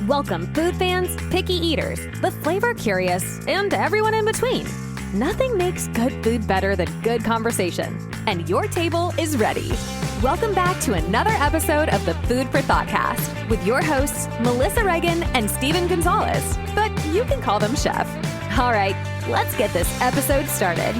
Welcome food fans, picky eaters, the flavor curious, and everyone in between. Nothing makes good food better than good conversation. And your table is ready. Welcome back to another episode of the Food for Thoughtcast with your hosts, Melissa Reagan and Steven Gonzalez. But you can call them Chef. All right, let's get this episode started.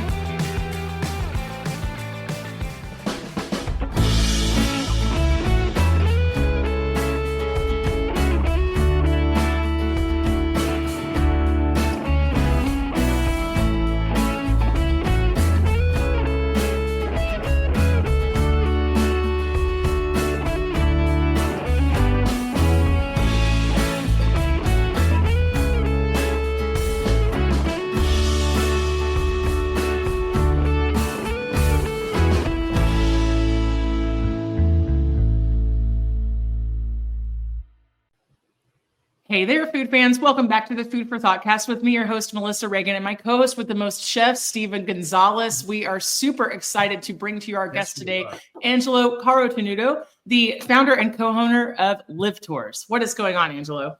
Hey there, food fans. Welcome back to the Food for Thoughtcast with me, your host, Melissa Reagan, and my co-host with the most chefs, Steven Gonzalez. We are super excited to bring to you our guest today, Angelo Carotenuto, the founder and co-owner of Live Tours. What is going on, Angelo?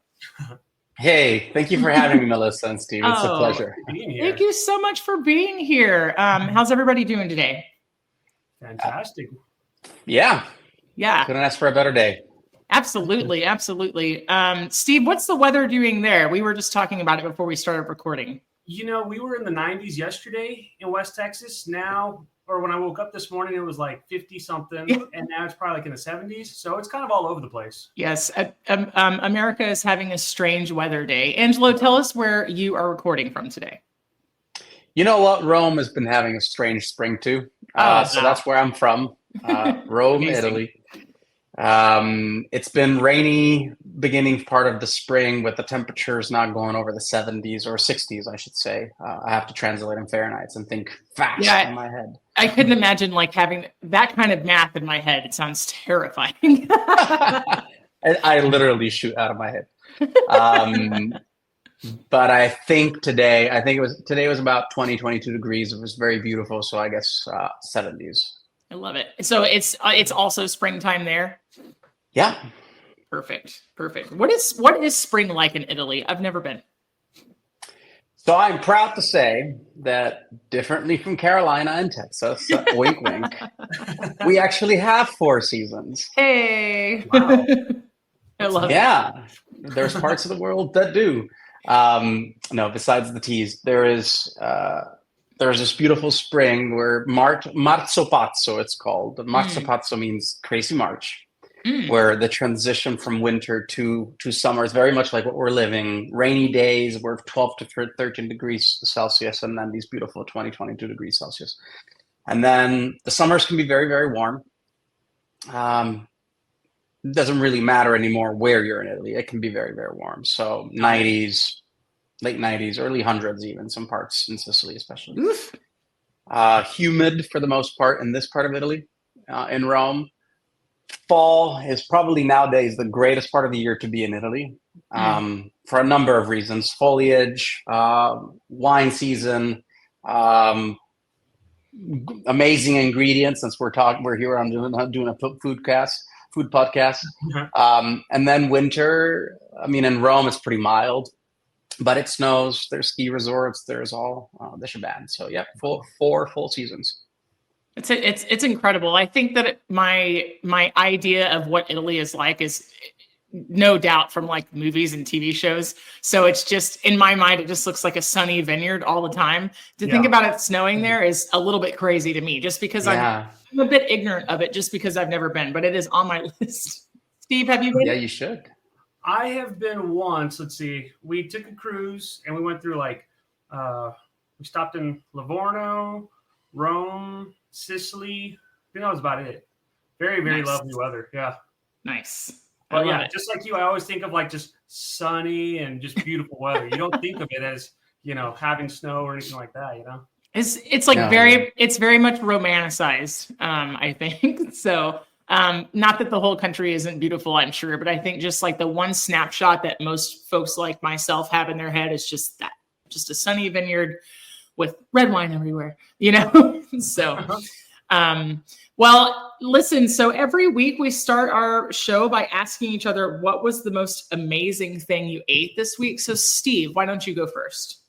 Hey, thank you for having me, Melissa and Steve. It's a pleasure. Thank you so much for being here. How's everybody doing today? Fantastic. Yeah. Couldn't ask for a better day. Absolutely. Steve, what's the weather doing there? We were just talking about it before we started recording. You know, we were in the 90s yesterday in West Texas. Now, or when I woke up this morning, it was like 50 something, and now it's probably like in the 70s. So it's kind of all over the place. Yes. America is having a strange weather day. Angelo, tell us where you are recording from today. You know what? Rome has been having a strange spring too. So that's where I'm from. Rome, Italy. It's been rainy beginning part of the spring with the temperatures not going over the 70s or 60s, I should say. I have to translate in Fahrenheit and think fast in my head. I couldn't imagine like having that kind of math in my head. It sounds terrifying. I literally shoot out of my head. But I think today was about 22 degrees. It was very beautiful. So I guess 70s. I love it. So it's also springtime there. Yeah. Perfect. What is spring like in Italy? I've never been. So I'm proud to say that differently from Carolina and Texas, wink, wink, we actually have 4 seasons. Hey. Wow. I love it. Yeah. There's parts of the world that do. No, besides the teas, there's this beautiful spring where Marzo Pazzo, it's called. Marzo Pazzo means crazy March, where the transition from winter to summer is very much like what we're living. Rainy days, we're 12 to 13 degrees Celsius, and then these beautiful 22 degrees Celsius. And then the summers can be very, very warm. It doesn't really matter anymore where you're in Italy. It can be very, very warm. So 90s, late 90s, early hundreds, even some parts in Sicily, especially. Humid for the most part in this part of Italy, in Rome. Fall is probably nowadays the greatest part of the year to be in Italy, for a number of reasons. Foliage, wine season, amazing ingredients. Since we're here, I'm doing a food podcast, and then winter. I mean, in Rome it's pretty mild. But it snows, there's ski resorts, there's all the shebang. So yeah, 4 full seasons. It's incredible. I think that my idea of what Italy is like is no doubt from like movies and TV shows. So it's just in my mind, it just looks like a sunny vineyard all the time. To think about it snowing there is a little bit crazy to me, just because I'm a bit ignorant of it, just because I've never been. But it is on my list. Steve, have you been? Yeah, you should. I have been once. Let's see. We took a cruise and we went through we stopped in Livorno, Rome, Sicily. I think that was about it. Very, very lovely weather. Yeah. Nice. But yeah, just like you, I always think of like just sunny and just beautiful weather. You don't think of it as, having snow or anything like that, It's like it's very much romanticized, I think. So not that the whole country isn't beautiful, I'm sure, but I think just like the one snapshot that most folks like myself have in their head is just a sunny vineyard with red wine everywhere, So Well, listen, so every week we start our show by asking each other, what was the most amazing thing you ate this week? So Steve, why don't you go first?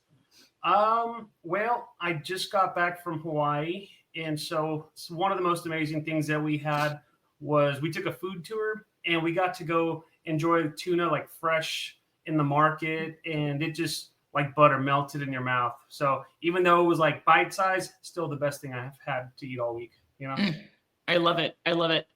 Well, I just got back from Hawaii. And so one of the most amazing things that we had was we took a food tour and we got to go enjoy the tuna like fresh in the market. And it just like butter melted in your mouth. So even though it was like bite size, still the best thing I've had to eat all week, you know? I love it. I love it.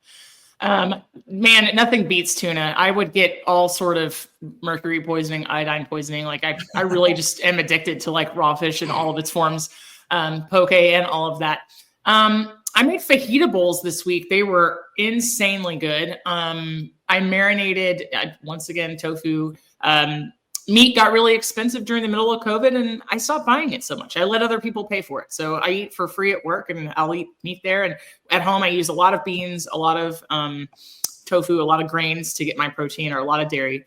Man, nothing beats tuna. I would get all sort of mercury poisoning, iodine poisoning. Like I really just am addicted to like raw fish in all of its forms, poke and all of that. I made fajita bowls this week. They were insanely good. I marinated once again, tofu. Meat got really expensive during the middle of COVID and I stopped buying it so much. I let other people pay for it. So I eat for free at work and I'll eat meat there. And at home, I use a lot of beans, a lot of tofu, a lot of grains to get my protein or a lot of dairy.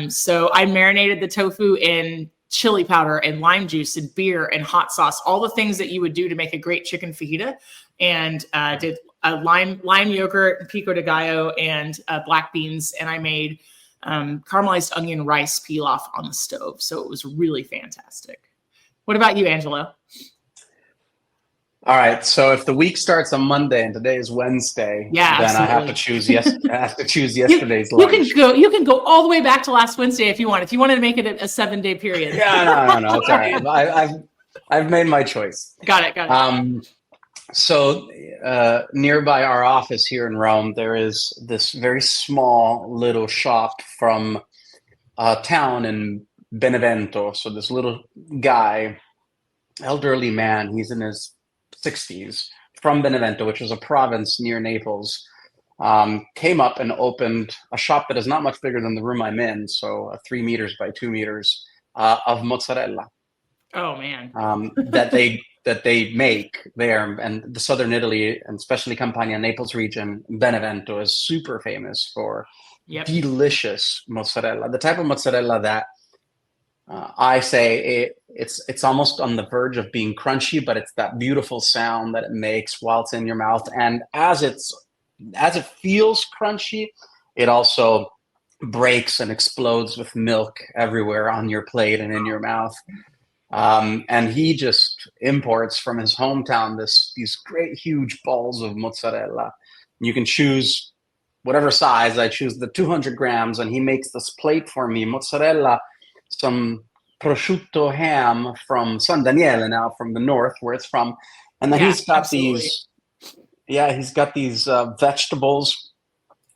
So I marinated the tofu in chili powder and lime juice and beer and hot sauce, all the things that you would do to make a great chicken fajita. And did lime yogurt, pico de gallo, and black beans. And I made caramelized onion rice pilaf on the stove. So it was really fantastic. What about you, Angelo? All right. So if the week starts on Monday and today is Wednesday, then absolutely. I have to choose yesterday's lunch. You can go all the way back to last Wednesday if you want. If you wanted to make it a 7-day period. Yeah, no. It's all right. I've made my choice. Got it. So nearby our office here in Rome, there is this very small little shop from a town in Benevento. So this little guy, elderly man, he's in his 60s, from Benevento, which is a province near Naples, came up and opened a shop that is not much bigger than the room I'm in. So 3 meters by 2 meters of mozzarella. Oh, man. that they make there, and the southern Italy, and especially Campania, Naples region, Benevento is super famous for delicious mozzarella. The type of mozzarella that I say it's almost on the verge of being crunchy, but it's that beautiful sound that it makes while it's in your mouth. And as it feels crunchy, it also breaks and explodes with milk everywhere on your plate and in your mouth. And he just imports from his hometown these great huge balls of mozzarella. You can choose whatever size. I choose the 200 grams, and he makes this plate for me: mozzarella, some prosciutto ham from San Daniele, now from the north where it's from, and then he's got these vegetables,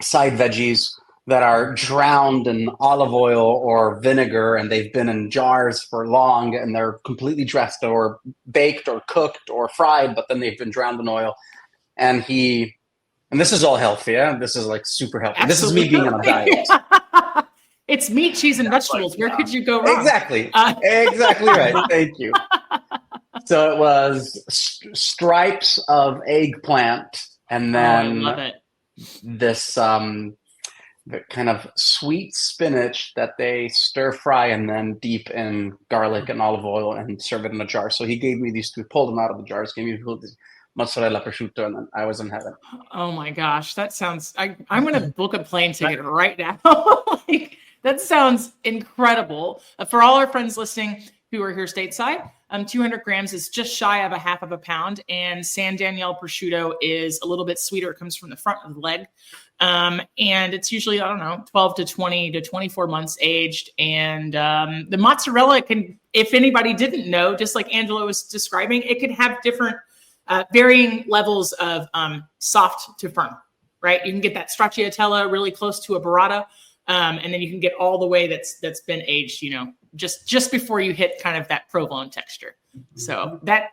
side veggies that are drowned in olive oil or vinegar, and they've been in jars for long, and they're completely dressed or baked or cooked or fried, but then they've been drowned in oil. And this is all healthy, yeah? This is like super healthy. Absolutely. This is me being on a diet. It's meat, cheese, and vegetables. Where could you go wrong? Exactly. Exactly right. Thank you. So it was stripes of eggplant, and then I love it. This kind of sweet spinach that they stir fry and then deep in garlic and olive oil and serve it in a jar. So he gave me these two, pulled them out of the jars, gave me this mozzarella prosciutto, and then I was in heaven. Oh my gosh, that sounds, I'm going to book a plane ticket right now. Like, that sounds incredible. For all our friends listening who are here stateside, 200 grams is just shy of a half of a pound, and San Daniele prosciutto is a little bit sweeter. It comes from the front of the leg. And it's usually, 12 to 20 to 24 months aged. And the mozzarella can, if anybody didn't know, just like Angelo was describing, it could have different varying levels of soft to firm, right? You can get that stracciatella really close to a burrata. And then you can get all the way that's been aged, just before you hit kind of that provolone texture. So that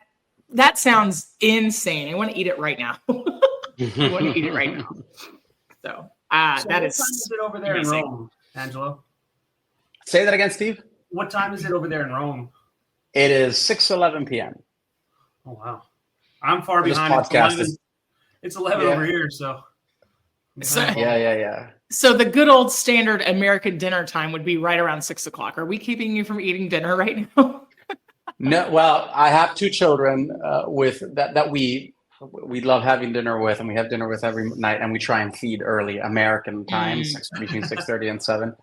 sounds insane. I want to eat it right now. So that is. What time is it over there in Rome, Angelo? Say that again, Steve. What time is it over there in Rome? It is 6:11 p.m. Oh wow, I'm far behind. It's 11 over here, so. Yeah. So the good old standard American dinner time would be right around 6 o'clock. Are we keeping you from eating dinner right now? No. Well, I have two children with that we we love having dinner with, and we have dinner with every night, and we try and feed early American time, between 6:30 and 7.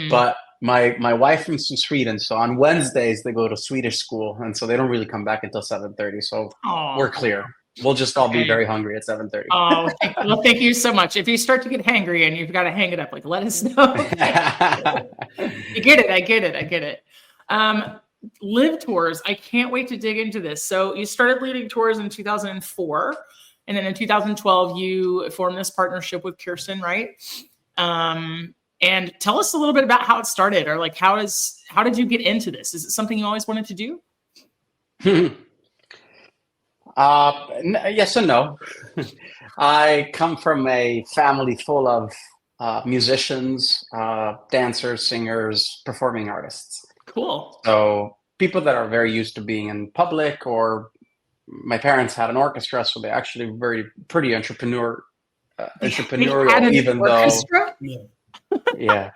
But my wife from Sweden, so on Wednesdays they go to Swedish school, and so they don't really come back until 7:30. So we're clear. We'll just all be very hungry at 7:30. Oh, thank you so much. If you start to get hangry and you've got to hang it up, like, let us know. You get it. I get it. Live tours. I can't wait to dig into this. So you started leading tours in 2004, and then in 2012 you formed this partnership with Kirsten, right? And tell us a little bit about how it started, or like how did you get into this? Is it something you always wanted to do? Yes and no. I come from a family full of musicians, dancers, singers, performing artists. Cool. So people that are very used to being in public, or my parents had an orchestra, so they're actually pretty entrepreneurial, even orchestra? Yeah.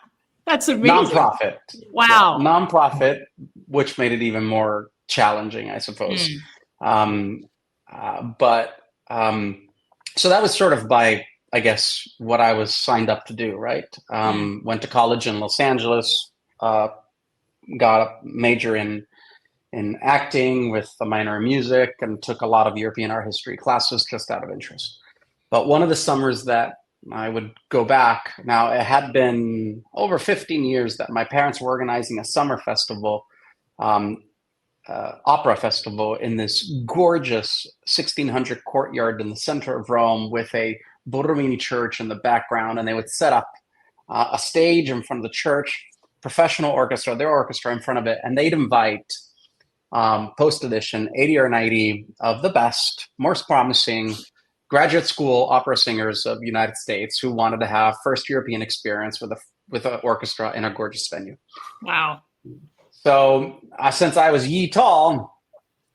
That's amazing. Nonprofit. Wow. Yeah, nonprofit, which made it even more challenging, I suppose. So that was sort of by, I guess, what I was signed up to do, right? Went to college in Los Angeles, got a major in acting with a minor in music, and took a lot of European art history classes just out of interest. But one of the summers that I would go back, now it had been over 15 years that my parents were organizing a summer festival, opera festival, in this gorgeous 1600 courtyard in the center of Rome with a Borromini church in the background. And they would set up a stage in front of the church, professional orchestra, their orchestra in front of it. And they'd invite post edition 80 or 90 of the best, most promising graduate school opera singers of the United States who wanted to have first European experience with an orchestra in a gorgeous venue. Wow. So since I was ye tall,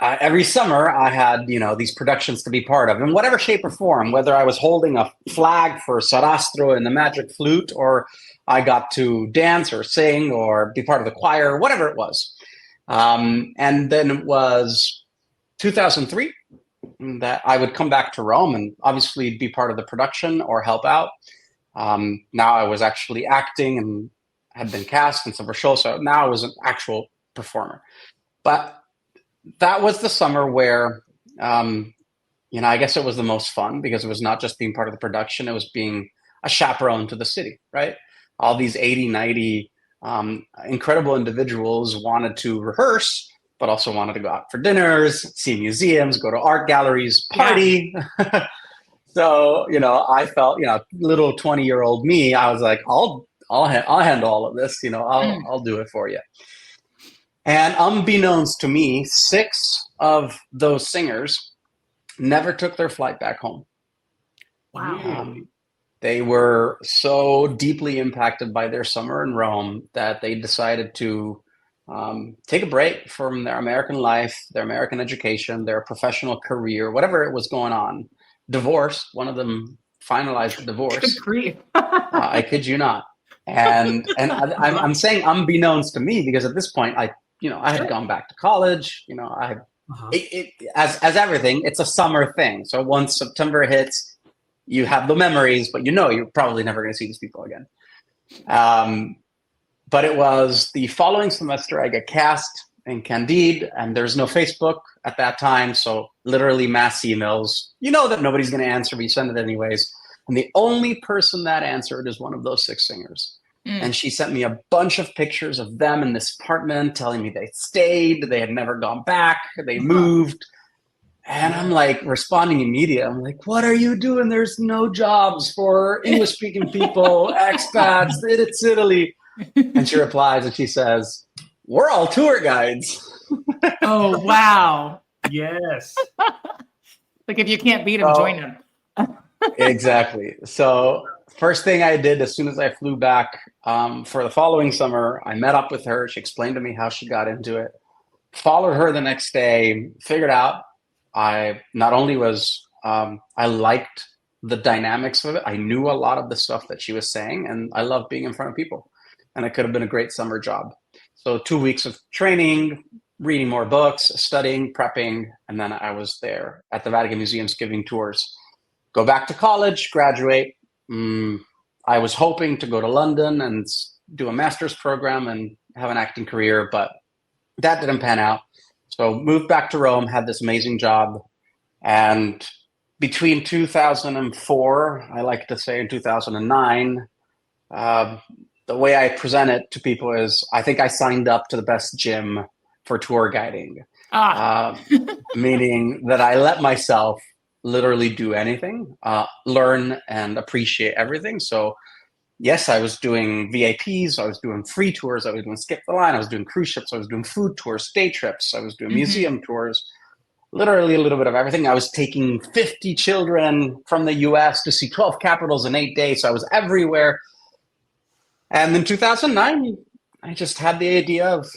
every summer I had, these productions to be part of in whatever shape or form, whether I was holding a flag for Sarastro and the Magic Flute, or I got to dance or sing or be part of the choir, whatever it was. And then it was 2003 that I would come back to Rome and obviously be part of the production or help out. Now I was actually acting and had been cast in several shows, so now I was an actual performer. But that was the summer where, I guess it was the most fun, because it was not just being part of the production, it was being a chaperone to the city, right? All these 80, 90 incredible individuals wanted to rehearse, but also wanted to go out for dinners, see museums, go to art galleries, party. Yeah. So, I felt, little 20-year-old me, I was like, I'll handle all of this, I'll do it for you. And unbeknownst to me, 6 of those singers never took their flight back home. Wow. They were so deeply impacted by their summer in Rome that they decided to take a break from their American life, their American education, their professional career, whatever it was going on. Divorce. One of them finalized the divorce. Good grief. I kid you not. And I'm saying unbeknownst to me, because at this point I had gone back to college. As everything, it's a summer thing. So once September hits, you have the memories, but you're probably never going to see these people again. But it was the following semester I got cast in Candide, and there's no Facebook at that time. So literally mass emails, that nobody's going to answer, but you send it anyways. And the only person that answered is one of those 6 singers. And she sent me a bunch of pictures of them in this apartment, telling me they stayed, they had never gone back, they moved. And I'm like responding immediately. I'm like, what are you doing? There's no jobs for English-speaking people, expats, it's Italy. And she replies and she says, we're all tour guides. Oh, wow. Yes. Like, if you can't beat them, join them. Exactly. So first thing I did as soon as I flew back for the following summer, I met up with her. She explained to me how she got into it. Followed her the next day, figured out I not only was, I liked the dynamics of it. I knew a lot of the stuff that she was saying, and I loved being in front of people. And it could have been a great summer job. So 2 weeks of training, reading more books, studying, prepping, and then I was there at the Vatican Museums giving tours. Go back to college, graduate. I was hoping to go to London and do a master's program and have an acting career, but that didn't pan out. So moved back to Rome, had this amazing job. And between 2004, I like to say in 2009, the way I present it to people is I think I signed up to the best gym for tour guiding, meaning that I let myself literally do anything, learn and appreciate everything. So yes, I was doing VAPs, I was doing free tours, I was doing skip the line, I was doing cruise ships, I was doing food tours, day trips, I was doing museum tours, literally a little bit of everything. I was taking 50 children from the US to see 12 capitals in 8 days. So I was everywhere. And in 2009, I just had the idea of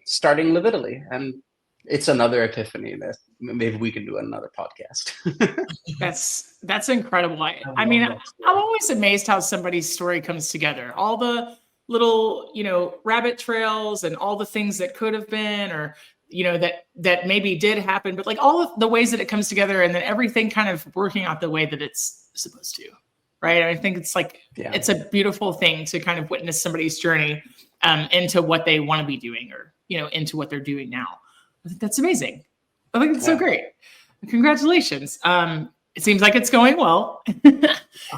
starting Live Italy. And it's another epiphany that maybe we can do another podcast. That's incredible. I mean, I'm always amazed how somebody's story comes together. All the little, rabbit trails and all the things that could have been, or, that maybe did happen, but like all of the ways that it comes together and then everything kind of working out the way that it's supposed to. Right. I think it's like, It's a beautiful thing to kind of witness somebody's journey into what they want to be doing, or, into what they're doing now. I think that's amazing. I think it's so great. Congratulations. It seems like it's going well.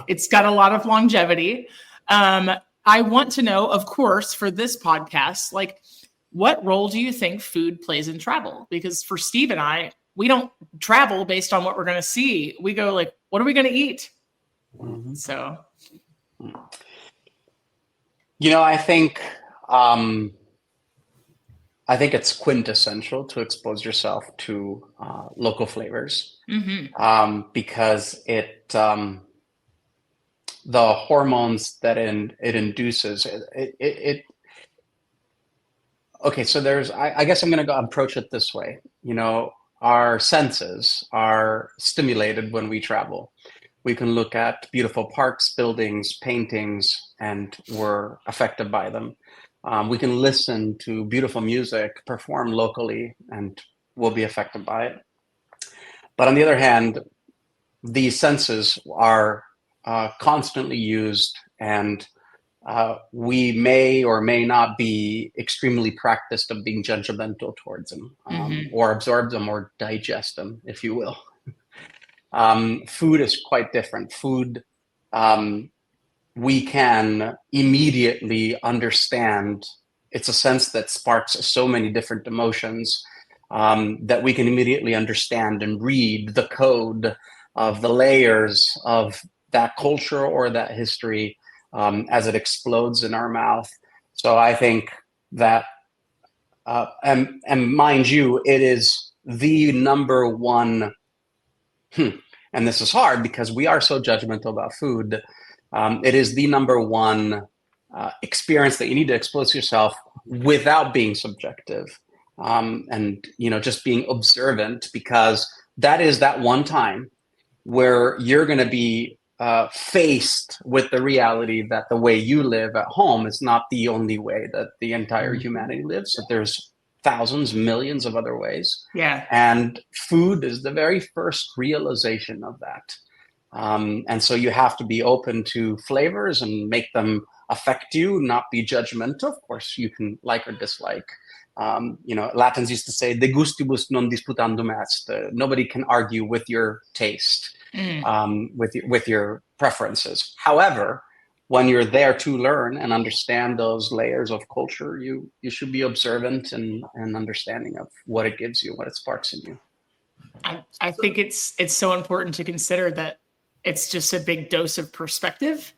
It's got a lot of longevity. I want to know, of course, for this podcast, like, what role do you think food plays in travel? Because for Steve and I, we don't travel based on what we're going to see. We go like, what are we going to eat? Mm-hmm. So, I think it's quintessential to expose yourself to local flavors, because it the hormones that it induces it. Okay, so I guess I'm going to go approach it this way. Our senses are stimulated when we travel. We can look at beautiful parks, buildings, paintings, and we're affected by them. We can listen to beautiful music performed locally and we'll be affected by it. But on the other hand, these senses are constantly used, and we may or may not be extremely practiced of being judgmental towards them, or absorb them or digest them, if you will. Food is quite different. Food, we can immediately understand. It's a sense that sparks so many different emotions, that we can immediately understand and read the code of the layers of that culture or that history as it explodes in our mouth. So I think that, and mind you, it is the number one, and this is hard because we are so judgmental about food. It is the number one experience that you need to expose yourself without being subjective, and just being observant, because that is that one time where you're going to be faced with the reality that the way you live at home is not the only way that the entire humanity lives. That there's thousands, millions of other ways. Yeah. And food is the very first realization of that. And so you have to be open to flavors and make them affect you, not be judgmental. Of course, you can like or dislike. Latins used to say, de gustibus non disputandum est. Nobody can argue with your taste, with your preferences. However, when you're there to learn and understand those layers of culture, you should be observant and understanding of what it gives you, what it sparks in you. I think it's so important to consider that it's just a big dose of perspective.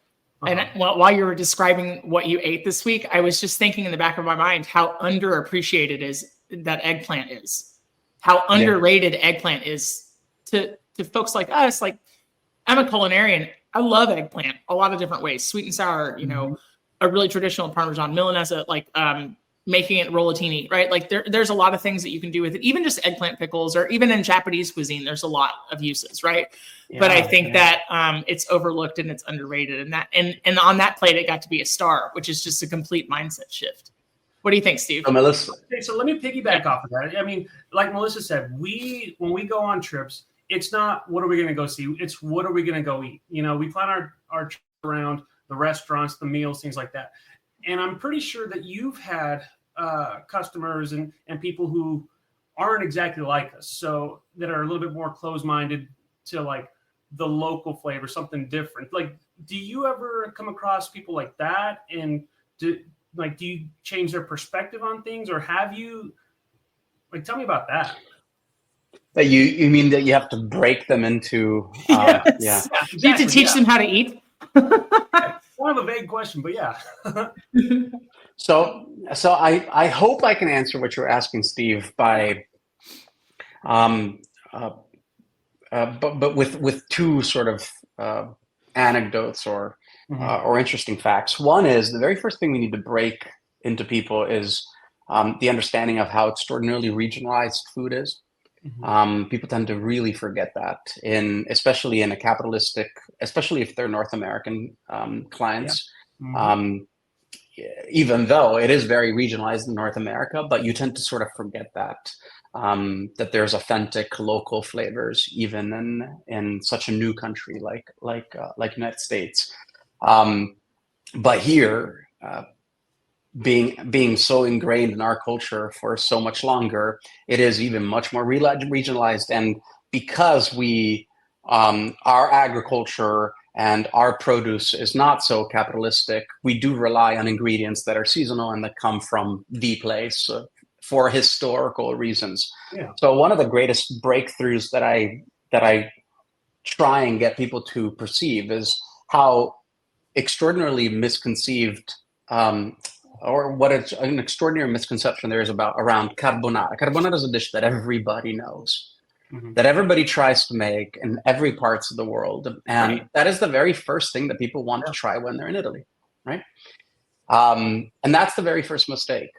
And while you were describing what you ate this week, I was just thinking in the back of my mind how underappreciated is that eggplant is, how underrated eggplant is to folks like us. Like, I'm a culinarian. I love eggplant a lot of different ways, sweet and sour, a really traditional Parmesan, Milanese, like making it rollatini, right? Like there's a lot of things that you can do with it, even just eggplant pickles, or even in Japanese cuisine, there's a lot of uses, right? Yeah, but I think that it's overlooked and it's underrated, and on that plate, it got to be a star, which is just a complete mindset shift. What do you think, Steve? Melissa. Okay, so let me piggyback off of that. I mean, like Melissa said, when we go on trips, it's not what are we going to go see? It's what are we going to go eat? You know, we plan our trip around the restaurants, the meals, things like that. And I'm pretty sure that you've had customers and people who aren't exactly like us, so that are a little bit more closed-minded to like the local flavor, something different. Like, do you ever come across people like that? And do you change their perspective on things, or have you? Like, tell me about that. That you mean that you have to break them into Yes. yeah. Exactly, You have to teach them how to eat. Kind of a vague question, but yeah. So I hope I can answer what you're asking, Steve, by but with two sort of anecdotes or interesting facts. One is the very first thing we need to break into people is the understanding of how extraordinarily regionalized food is. People tend to really forget that, especially in a capitalistic, especially if they're North American clients. Even though it is very regionalized in North America, but you tend to sort of forget that that there's authentic local flavors even in such a new country like United States. But here, being so ingrained in our culture for so much longer, it is even much more regionalized. And because our agriculture and our produce is not so capitalistic, we do rely on ingredients that are seasonal and that come from the place for historical reasons. Yeah. So one of the greatest breakthroughs that I try and get people to perceive is how extraordinarily misconceived or what an extraordinary misconception there is around carbonara. Carbonara is a dish that everybody knows, that everybody tries to make in every parts of the world. And that is the very first thing that people want to try when they're in Italy, right? And that's the very first mistake.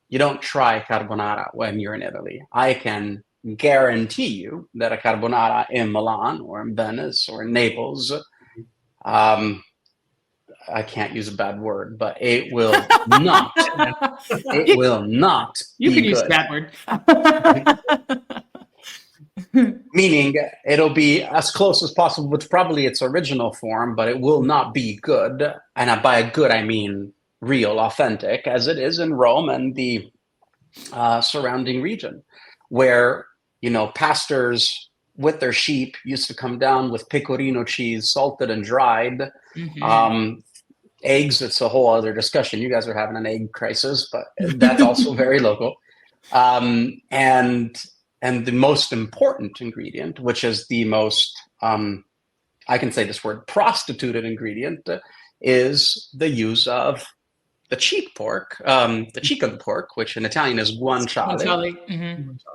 You don't try carbonara when you're in Italy. I can guarantee you that a carbonara in Milan or in Venice or in Naples, I can't use a bad word, but it will not. It will not. You be can use good. that word. Meaning it'll be as close as possible with probably its original form, but it will not be good. And by good, I mean real, authentic, as it is in Rome and the surrounding region, where pastors with their sheep used to come down with pecorino cheese, salted and dried. Eggs, it's a whole other discussion. You guys are having an egg crisis, but that's also very local. And the most important ingredient, which is the most, I can say this word, prostituted ingredient, is the use of the cheek pork, the cheek of the pork, which in Italian is guanciale,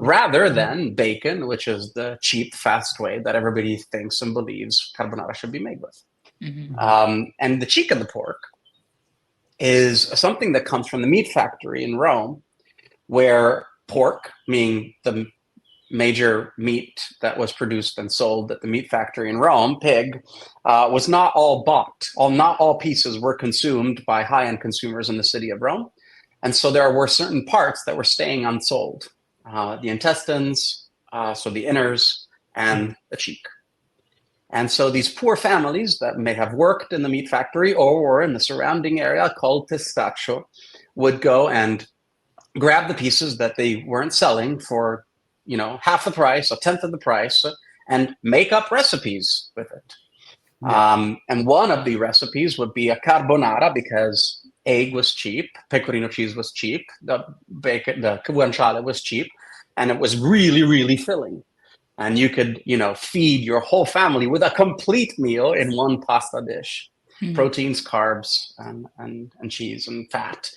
rather than bacon, which is the cheap, fast way that everybody thinks and believes carbonara should be made with. And the cheek of the pork is something that comes from the meat factory in Rome, where pork, meaning the major meat that was produced and sold at the meat factory in Rome, pig, was not all bought. Not all pieces were consumed by high-end consumers in the city of Rome. And so there were certain parts that were staying unsold. The intestines, so the inners, and the cheek. And so these poor families that may have worked in the meat factory or were in the surrounding area called pistaccio would go and grab the pieces that they weren't selling for, half the price, a tenth of the price, and make up recipes with it. And one of the recipes would be a carbonara, because egg was cheap, pecorino cheese was cheap, the guanciale was cheap, and it was really, really filling. And you could, feed your whole family with a complete meal in one pasta dish. Proteins, carbs, and cheese and fat.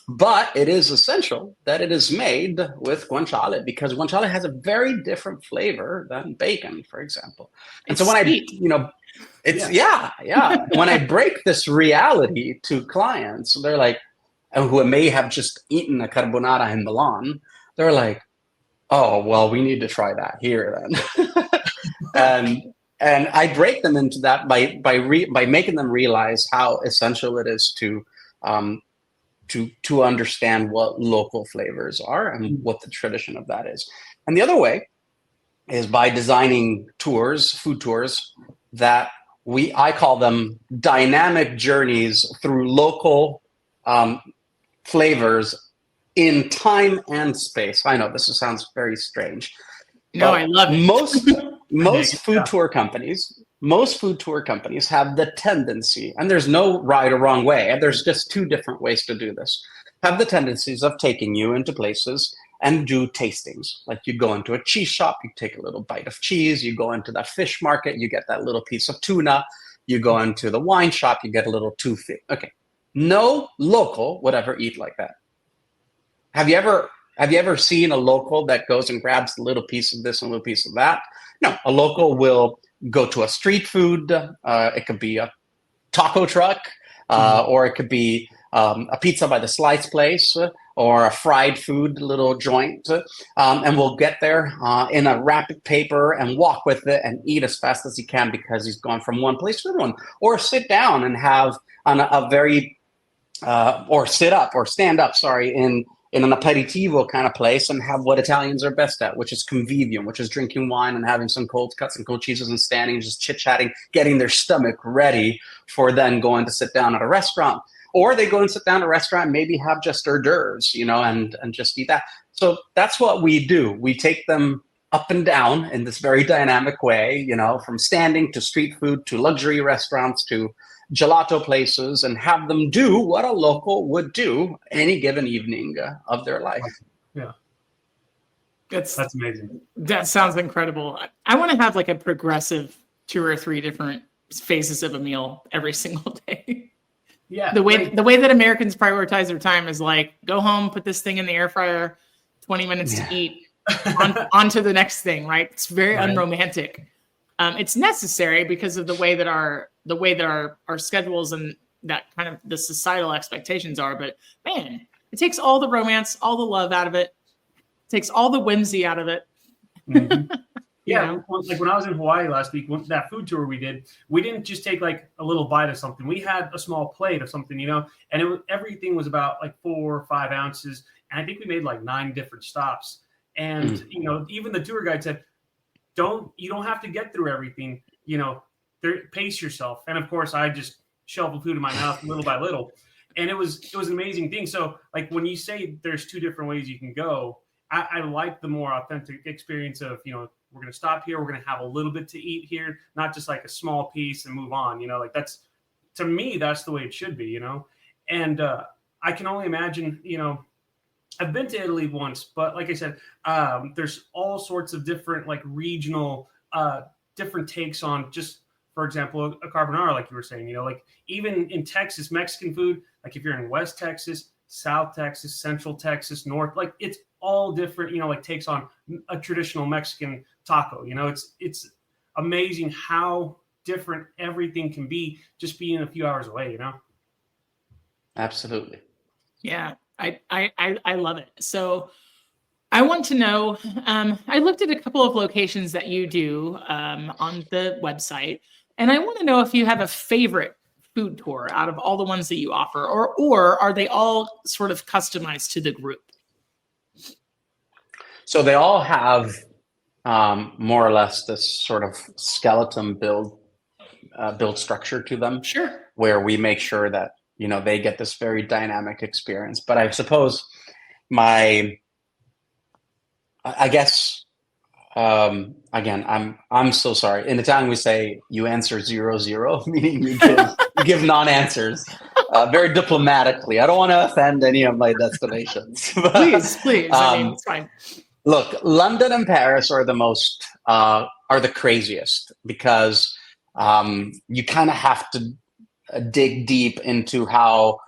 But it is essential that it is made with guanciale, because guanciale has a very different flavor than bacon, for example. And so when when I break this reality to clients, they're like, who may have just eaten a carbonara in Milan, they're like, oh, well, we need to try that here then. and I break them into that by making them realize how essential it is to to understand what local flavors are and what the tradition of that is. And the other way is by designing tours, food tours, that I call them dynamic journeys through local flavors in time and space. I know this sounds very strange. No, I love it. Most food tour companies have the tendency, and there's no right or wrong way, and there's just two different ways to do this, have the tendencies of taking you into places and do tastings. Like you go into a cheese shop, you take a little bite of cheese, you go into that fish market, you get that little piece of tuna, you go into the wine shop, you get a little toothy. Okay. No local would ever eat like that. Have you ever seen a local that goes and grabs a little piece of this and a little piece of that? No, a local will go to a street food. It could be a taco truck, or it could be a pizza by the slice place, or a fried food little joint. And we'll get there in a wrapping paper and walk with it and eat as fast as he can because he's gone from one place to another one. Or sit down and have or sit up or stand up, in an aperitivo kind of place and have what Italians are best at, which is convivium, which is drinking wine and having some cold cuts and cold cheeses and standing, just chit-chatting, getting their stomach ready for then going to sit down at a restaurant. Or they go and sit down at a restaurant and maybe have just hors d'oeuvres, and just eat that. So that's what we do. We take them up and down in this very dynamic way, from standing to street food to luxury restaurants to gelato places, and have them do what a local would do any given evening of their life. Yeah. That's amazing. That sounds incredible. I want to have like a progressive 2 or 3 different phases of a meal every single day. Yeah. The way that Americans prioritize their time is like, go home, put this thing in the air fryer, 20 minutes to eat, on to the next thing, right? It's very unromantic. It's necessary because of the way that our schedules and that kind of the societal expectations are. But man, it takes all the romance, all the love out of it. It takes all the whimsy out of it. Mm-hmm. Yeah, like when I was in Hawaii last week, that food tour we didn't just take like a little bite of something. We had a small plate of something, and everything was about like 4 or 5 ounces. And I think we made like 9 different stops. And, even the tour guide said, you don't have to get through everything, pace yourself. And of course I just shoveled food in my mouth little by little. And it was an amazing thing. So like when you say there's 2 different ways you can go, I like the more authentic experience of, we're going to stop here. We're going to have a little bit to eat here, not just like a small piece and move on, like to me, that's the way it should be, and I can only imagine, I've been to Italy once, but like I said, there's all sorts of different like regional, different takes on just, for example, a carbonara, like you were saying, like even in Texas, Mexican food, like if you're in West Texas, South Texas, Central Texas, North, like it's all different, like takes on a traditional Mexican taco. It's amazing how different everything can be just being a few hours away, Absolutely. Yeah, I love it. So I want to know, I looked at a couple of locations that you do on the website, and I want to know if you have a favorite food tour out of all the ones that you offer, or are they all sort of customized to the group? So they all have more or less this sort of skeleton build structure to them. Sure. Where we make sure that, they get this very dynamic experience. But I suppose again, I'm so sorry. In Italian, we say you answer 0-0, meaning you give non-answers very diplomatically. I don't want to offend any of my destinations. Please. It's fine. Look, London and Paris are the craziest because you kind of have to dig deep into how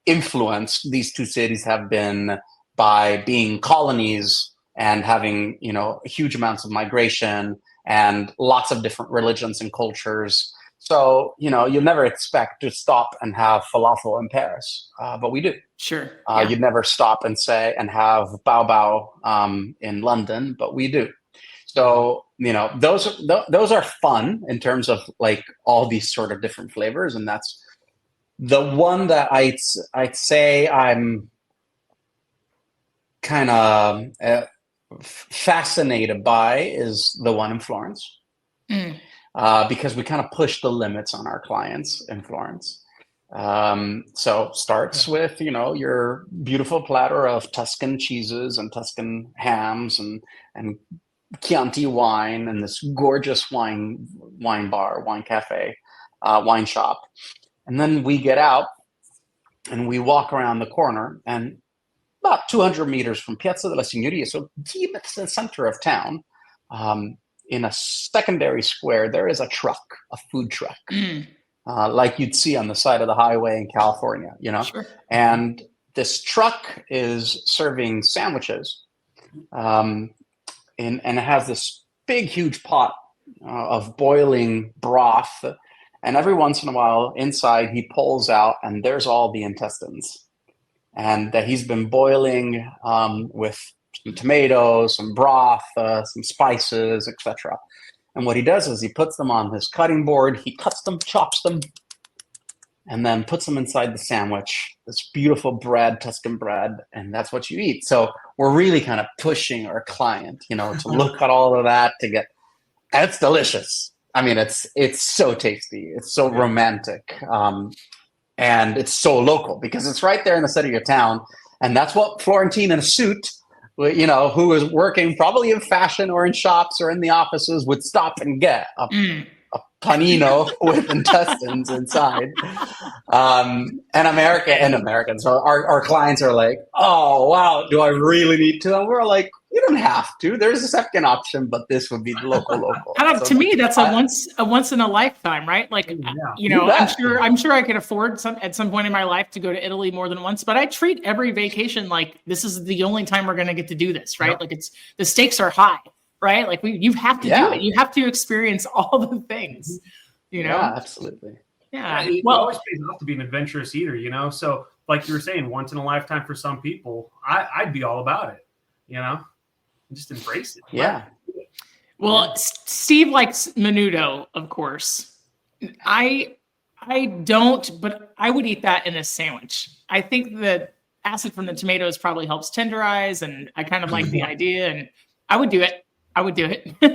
influenced these 2 cities have been by being colonies and having, huge amounts of migration and lots of different religions and cultures. So, you'll never expect to stop and have falafel in Paris, but we do. Sure. You'd never stop and have bao bao in London, but we do. So, those are fun in terms of like all these sort of different flavors, and that's The one that I'd say I'm kind of fascinated by is the one in Florence, because we kind of push the limits on our clients in Florence. So starts with, your beautiful platter of Tuscan cheeses and Tuscan hams and Chianti wine and this gorgeous wine bar, wine cafe, wine shop. And then we get out and we walk around the corner, and about 200 meters from Piazza della Signoria, so deep in the center of town, in a secondary square, there is a food truck, like you'd see on the side of the highway in California, Sure. And this truck is serving sandwiches, and it has this big, huge pot of boiling broth. And every once in a while, inside, he pulls out, and there's all the intestines. And that he's been boiling with some tomatoes, some broth, some spices, etc. And what he does is he puts them on his cutting board, he cuts them, chops them, and then puts them inside the sandwich, this beautiful bread, Tuscan bread, and that's what you eat. So we're really kind of pushing our client, to look at all of that and it's delicious. I mean, it's so tasty. It's so romantic. And it's so local because it's right there in the center of your town. And that's what Florentine in a suit, who is working probably in fashion or in shops or in the offices, would stop and get a panino with intestines inside. And Americans, so our clients are like, oh, wow, do I really need to? And we're like, you don't have to. There's a second option, but this would be the local. To me, that's a once in a lifetime, right? Like, I'm sure I could afford at some point in my life to go to Italy more than once, but I treat every vacation like this is the only time we're going to get to do this, right? Like the stakes are high, right? Like you have to do it. You have to experience all the things, Yeah, absolutely. Yeah. It always pays off to be an adventurous eater, So like you were saying, once in a lifetime for some people, I'd be all about it, Just embrace it. Yeah. Well, Steve likes menudo, of course. I don't, but I would eat that in a sandwich. I think the acid from the tomatoes probably helps tenderize, and I kind of like the idea, and I would do it.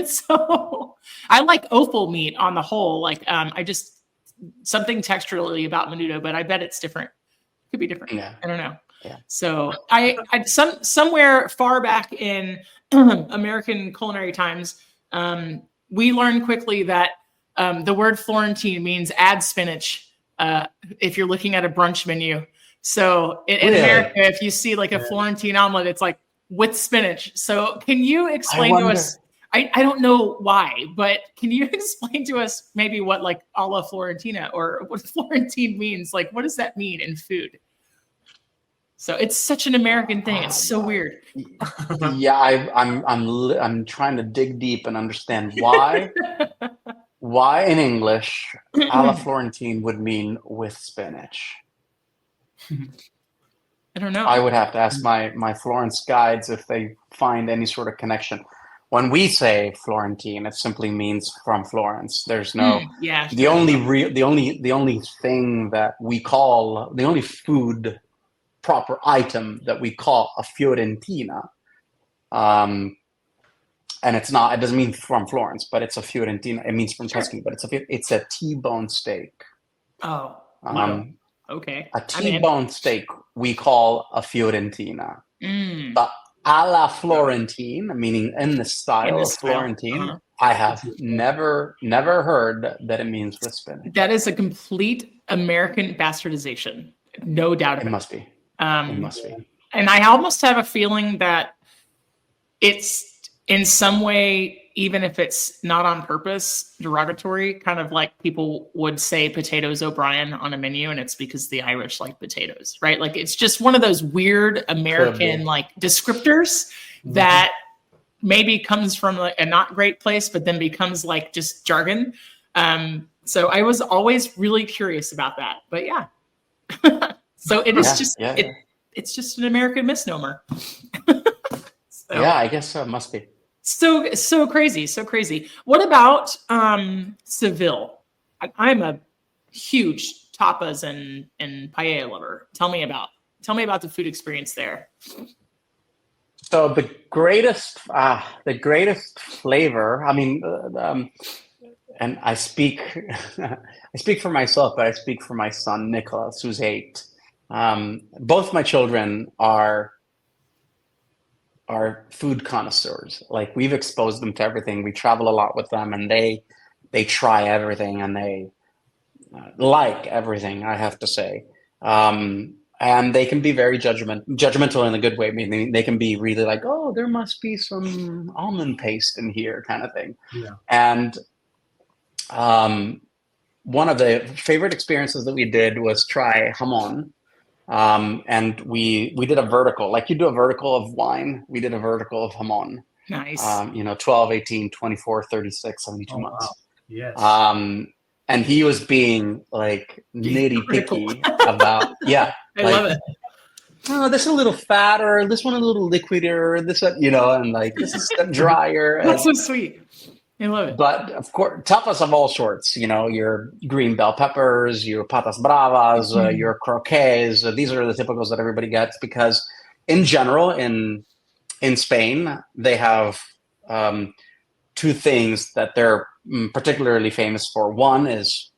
So I like offal meat on the whole. Like, something texturally about menudo, but I bet it's different. Could be different. Yeah. I don't know. Yeah. So somewhere far back in American culinary times, we learned quickly that the word Florentine means add spinach if you're looking at a brunch menu. So in America, if you see like a Florentine omelet, it's like with spinach. So can you explain to us? I don't know why, but can you explain to us maybe what like alla Florentina or what Florentine means? Like, what does that mean in food? So it's such an American thing. It's so weird. Yeah, I'm trying to dig deep and understand why in English alla Florentine would mean with spinach. I don't know. I would have to ask my Florence guides if they find any sort of connection. When we say Florentine, it simply means from Florence. There's no the only thing that we call the only food proper item that we call a Fiorentina, and it doesn't mean from Florence, but it's a Fiorentina. It means from Tuscany, but it's a T-bone steak. Oh, okay. A T-bone steak we call a Fiorentina, but alla Florentine, meaning in the style of Florentine, I have never heard that it means with spinach. That is a complete American bastardization, no doubt about it. It must be. It must be. And I almost have a feeling that it's in some way, even if it's not on purpose, derogatory, kind of like people would say potatoes O'Brien on a menu, and it's because the Irish like potatoes, right? Like it's just one of those weird American like descriptors that maybe comes from like a not great place, but then becomes like just jargon. So I was always really curious about that, but yeah. So it is it's just an American misnomer. Yeah, I guess so. It must be. So crazy. What about Seville? I'm a huge tapas and paella lover. Tell me about the food experience there. So the greatest flavor. I mean, and I speak, I speak for myself, but I speak for my son Nicholas, who's 8. Both my children are food connoisseurs. Like, we've exposed them to everything. We travel a lot with them, and they try everything, and they like everything, I have to say. And they can be very judgmental in a good way. Meaning they can be really like, oh, there must be some almond paste in here, kind of thing. Yeah. And one of the favorite experiences that we did was try jamon. And we did a vertical, like you do a vertical of wine. We did a vertical of jamon. Nice. 12, 18, 24, 36, 72 months. Wow. Yes. And he was being like nitty picky about, I love it. Oh, this a little fatter, this one a little liquider, this one, and like this is drier. That's so sweet. I love it. But of course, tapas of all sorts, your green bell peppers, your patas bravas, your croquets. These are the typicals that everybody gets, because in general, in Spain, they have 2 things that they're particularly famous for. One is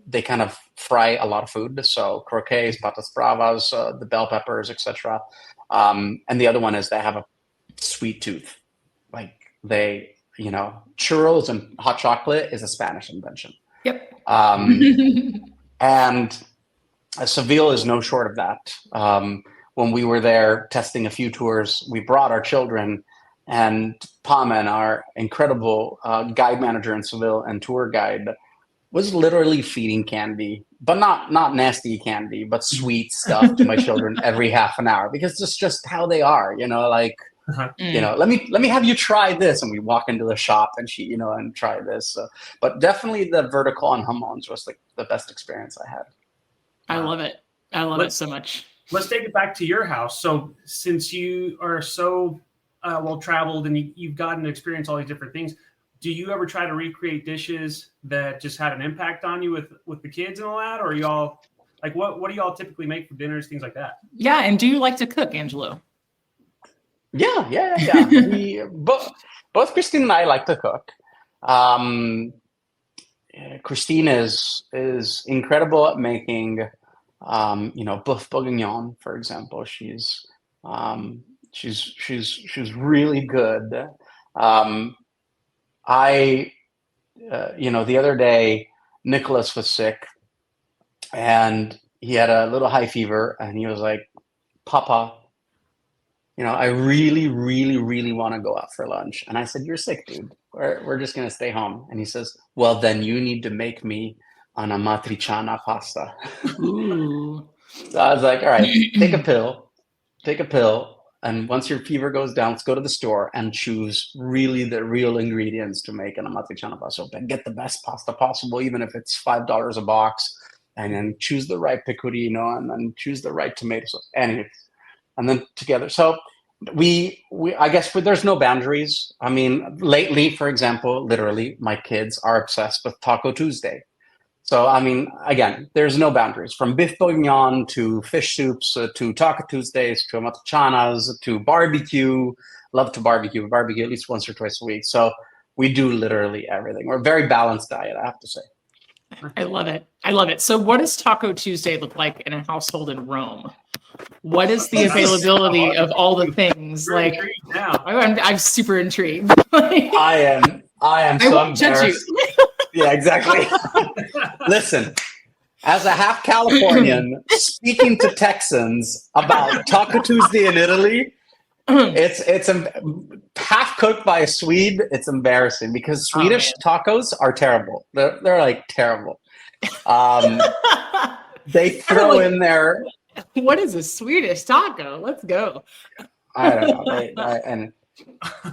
they kind of fry a lot of food. So croquets, patas bravas, the bell peppers, etc. And the other one is they have a sweet tooth. Like churros and hot chocolate is a Spanish invention. Yep. And Seville is no short of that. When we were there testing a few tours, we brought our children, and Pamen, our incredible guide manager in Seville and tour guide, was literally feeding candy, but not nasty candy, but sweet stuff to my children every half an hour, because it's just how they are, let me have you try this. And we walk into the shop and she, and try this. But definitely the vertical on jamons was like the best experience I had. I love it. I love it so much. Let's take it back to your house. So since you are so well-traveled and you've gotten to experience all these different things, do you ever try to recreate dishes that just had an impact on you with the kids and all that? Or are y'all, like, what do y'all typically make for dinners, things like that? Yeah. And do you like to cook, Angelo? Yeah. We both Christine and I like to cook. Christine is incredible at making, boeuf bourguignon, for example. She's really good. The other day, Nicholas was sick, and he had a little high fever, and he was like, Papa, I really, really, really want to go out for lunch. And I said, you're sick, dude. We're just going to stay home. And he says, well, then you need to make me an amatriciana pasta. Ooh. So I was like, all right, take a pill. And once your fever goes down, let's go to the store and choose really the real ingredients to make an amatriciana pasta. And get the best pasta possible, even if it's $5 a box. And then choose the right pecorino, and then choose the right tomato sauce. And then together. So I guess there's no boundaries. I mean, lately, for example, literally, my kids are obsessed with Taco Tuesday. So, I mean, again, there's no boundaries, from beef bourguignon to fish soups to Taco Tuesdays to amatricanas to barbecue. Love to barbecue at least once or twice a week. So we do literally everything. We're a very balanced diet, I have to say. I love it. So what does Taco Tuesday look like in a household in Rome? What is the availability of all the things? Like, I'm super intrigued. I am so embarrassed. Yeah, exactly. Listen, as a half Californian speaking to Texans about Taco Tuesday in Italy, it's half cooked by a Swede. It's embarrassing, because Swedish tacos are terrible. They're like terrible. They throw in there. What is a Swedish taco? Let's go. I don't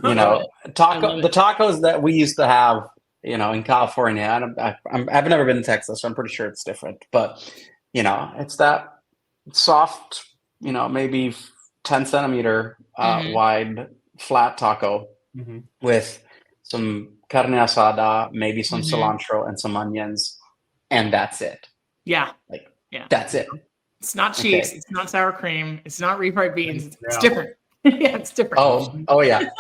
know. The tacos that we used to have, in California. I've never been to Texas, so I'm pretty sure it's different. But it's that soft, maybe 10 centimeter wide flat taco with some carne asada, maybe some cilantro and some onions, and that's it. Yeah. Like Yeah. That's it. It's not cheese. Okay. It's not sour cream. It's not refried beans. It's Yeah. different. Yeah, it's different. Oh yeah.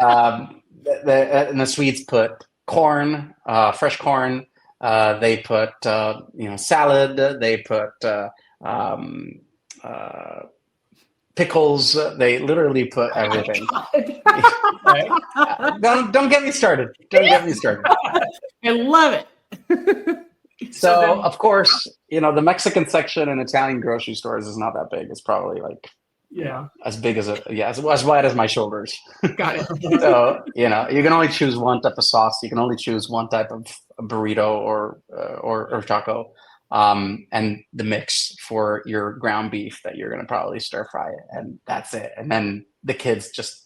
And the Swedes put corn, fresh corn. They put salad. They put um, uh, pickles. They literally put everything. Don't get me started. Don't get me started. I love it. So of course, the Mexican section in Italian grocery stores is not that big. It's probably like as big as as wide as my shoulders. Got it. So you can only choose one type of sauce. You can only choose one type of burrito or taco, and the mix for your ground beef that you're going to probably stir fry it, and that's it. And then the kids just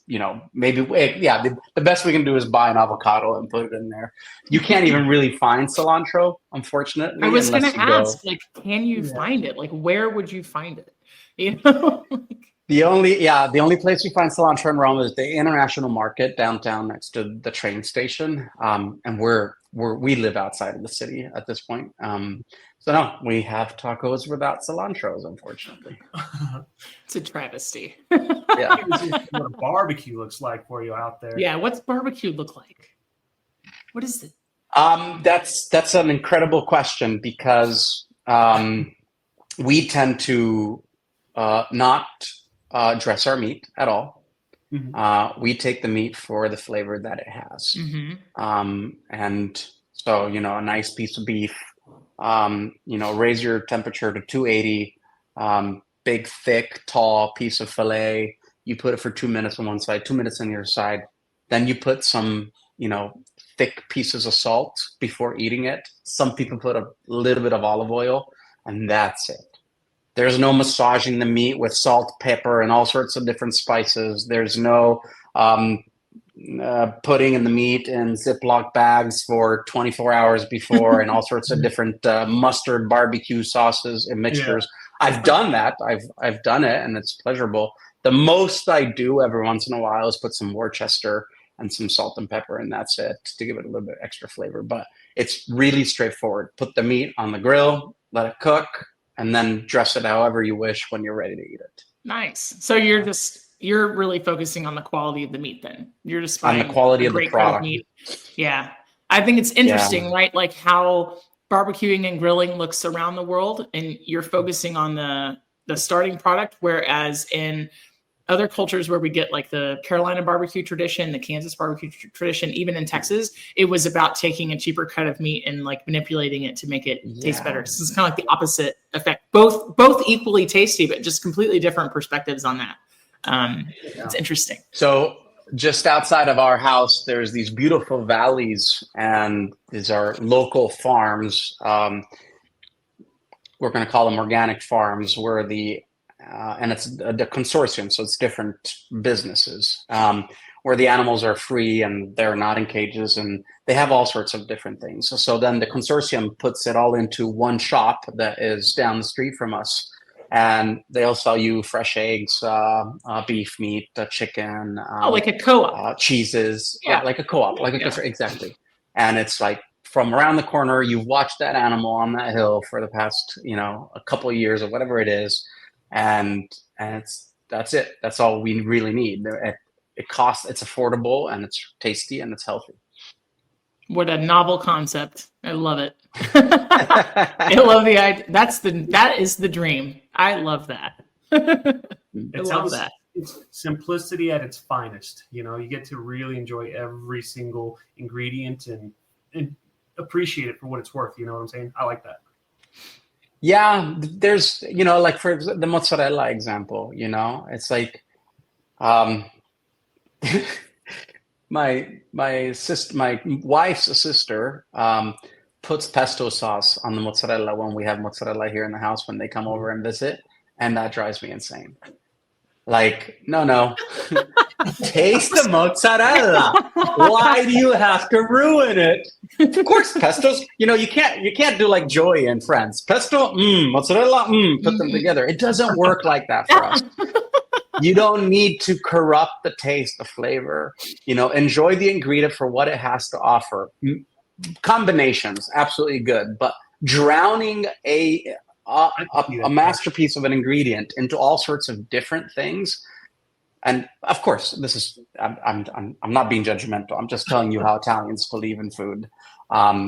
maybe the best we can do is buy an avocado and put it in there. You can't even really find cilantro, unfortunately. I was going to ask, can you find it? Like, where would you find it? The only place you find cilantro in Rome is the International Market downtown next to the train station. And we live outside of the city at this point. So no, we have tacos without cilantros, unfortunately. It's a travesty. Yeah. What a barbecue looks like for you out there. Yeah, what's barbecue look like? What is it? That's an incredible question because we tend to not dress our meat at all. Mm-hmm. We take the meat for the flavor that it has. Mm-hmm. And so, a nice piece of beef, raise your temperature to 280, big, thick, tall piece of filet. You put it for 2 minutes on one side, 2 minutes on the other side. Then you put some, thick pieces of salt before eating it. Some people put a little bit of olive oil, and that's it. There's no massaging the meat with salt, pepper, and all sorts of different spices. There's no putting in the meat in Ziploc bags for 24 hours before and all sorts of different mustard barbecue sauces and mixtures. Yeah. I've done that. I've done it, and it's pleasurable. The most I do every once in a while is put some Worcester and some salt and pepper, and that's it, to give it a little bit extra flavor. But it's really straightforward. Put the meat on the grill, let it cook, and then dress it however you wish when you're ready to eat it. Nice. So you're really focusing on the quality of the meat then. You're just on the quality of the product. Meat. Yeah. I think it's interesting, right? Like how barbecuing and grilling looks around the world, and you're focusing on the starting product, whereas in other cultures where we get like the Carolina barbecue tradition, the Kansas barbecue tradition, even in Texas, it was about taking a cheaper cut of meat and like manipulating it to make it taste better. So it's kind of like the opposite effect. Both equally tasty, but just completely different perspectives on that. It's interesting. So just outside of our house, there's these beautiful valleys, and these are local farms. We're going to call them organic farms, where and it's the consortium, so it's different businesses where the animals are free and they're not in cages, and they have all sorts of different things. So then the consortium puts it all into one shop that is down the street from us, and they'll sell you fresh eggs, beef, meat, chicken. Like a co-op. Cheeses, like a co-op, exactly. And it's like from around the corner, you've watched that animal on that hill for the past, a couple of years or whatever it is. And that's it. That's all we really need. It costs, it's affordable, and it's tasty, and it's healthy. What a novel concept. I love it. I love the idea. That is the dream. I love that. Love that. It's simplicity at its finest. You get to really enjoy every single ingredient and appreciate it for what it's worth. You know what I'm saying? I like that. Yeah, there's, like for the mozzarella example, it's like, my wife's sister puts pesto sauce on the mozzarella when we have mozzarella here in the house when they come over and visit, and that drives me insane. Like, no, taste the mozzarella. Why do you have to ruin it? Of course, pestos. You can't do like Joey and Friends. Pesto, mozzarella, put them together. It doesn't work like that for us. You don't need to corrupt the taste, the flavor. Enjoy the ingredient for what it has to offer. Combinations, absolutely good, but drowning a I can see a that. masterpiece of an ingredient into all sorts of different things. And of course, this is I'm not being judgmental. I'm just telling you how Italians believe in food,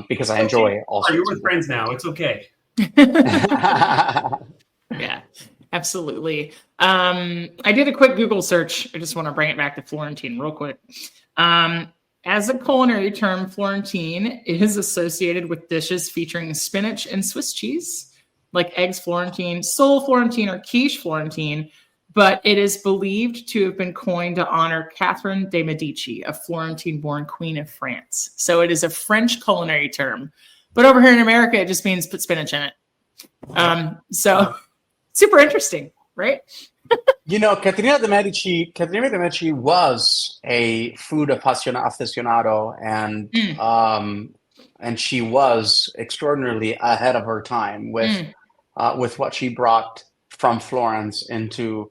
because I enjoy all You're sorts with of friends different now. It's okay. Yeah, absolutely. I did a quick Google search. I just want to bring it back to Florentine real quick. As a culinary term, Florentine is associated with dishes featuring spinach and Swiss cheese, like eggs Florentine, sole Florentine, or quiche Florentine. But it is believed to have been coined to honor Catherine de' Medici, a Florentine-born queen of France. So it is a French culinary term. But over here in America, it just means put spinach in it. So super interesting, right? You know, Caterina de' Medici was a food aficionado, and she was extraordinarily ahead of her time with what she brought from Florence into